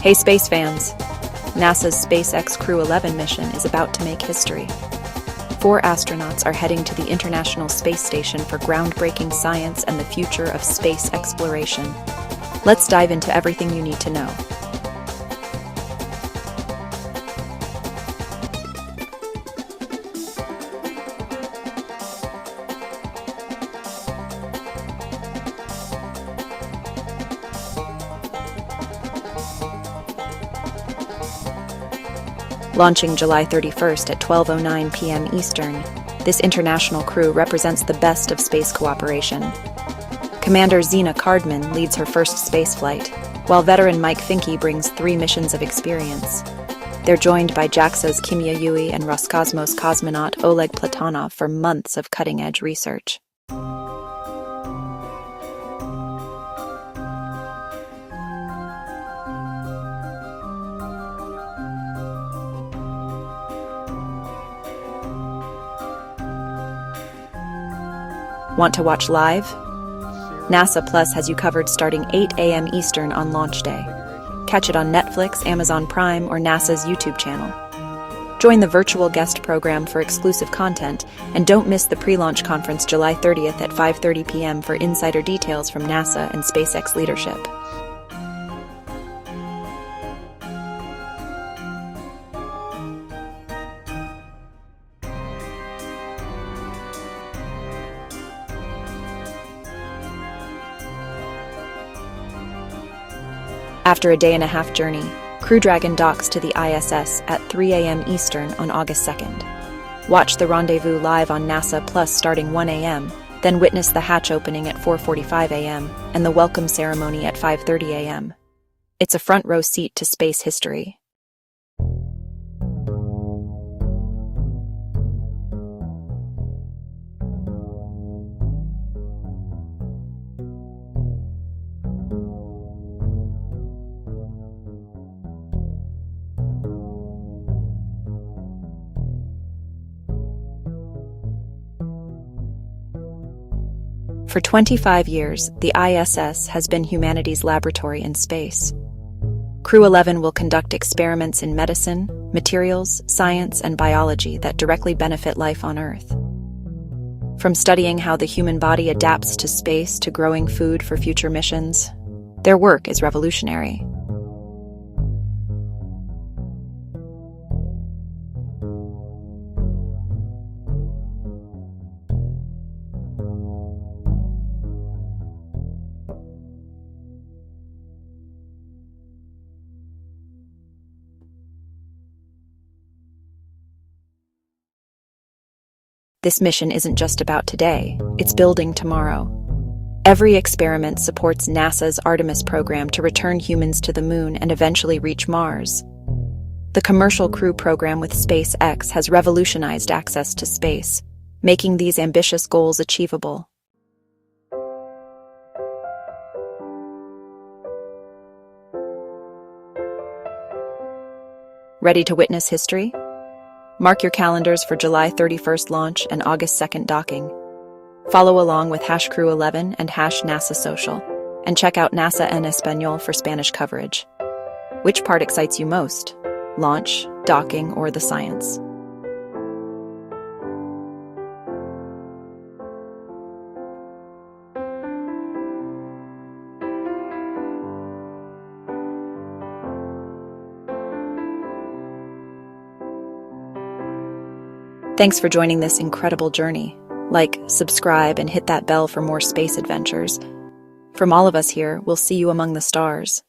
Hey space fans! NASA's SpaceX Crew-11 mission is about to make history. 4 astronauts are heading to the International Space Station for groundbreaking science and the future of space exploration. Let's dive into everything you need to know. Launching July 31st at 12:09 p.m. Eastern, this international crew represents the best of space cooperation. Commander Zena Cardman leads her first spaceflight, while veteran Mike Finke brings 3 missions of experience. They're joined by JAXA's Kimya Yui and Roscosmos cosmonaut Oleg Platonov for months of cutting-edge research. Want to watch live? NASA Plus has you covered starting 8 a.m. Eastern on launch day. Catch it on Netflix, Amazon Prime, or NASA's YouTube channel. Join the virtual guest program for exclusive content, and don't miss the pre-launch conference July 30th at 5:30 p.m. for insider details from NASA and SpaceX leadership. After a day-and-a-half journey, Crew Dragon docks to the ISS at 3 a.m. Eastern on August 2nd. Watch the rendezvous live on NASA Plus starting 1 a.m., then witness the hatch opening at 4:45 a.m. and the welcome ceremony at 5:30 a.m. It's a front-row seat to space history. For 25 years, the ISS has been humanity's laboratory in space. Crew-11 will conduct experiments in medicine, materials, science, and biology that directly benefit life on Earth. From studying how the human body adapts to space to growing food for future missions, their work is revolutionary. This mission isn't just about today, it's building tomorrow. Every experiment supports NASA's Artemis program to return humans to the Moon and eventually reach Mars. The Commercial Crew program with SpaceX has revolutionized access to space, making these ambitious goals achievable. Ready to witness history? Mark your calendars for July 31st launch and August 2nd docking. Follow along with #Crew11 and #NASA Social, and check out NASA en Español for Spanish coverage. Which part excites you most? Launch, docking, or the science? Thanks for joining this incredible journey. Like, subscribe, and hit that bell for more space adventures. From all of us here, we'll see you among the stars.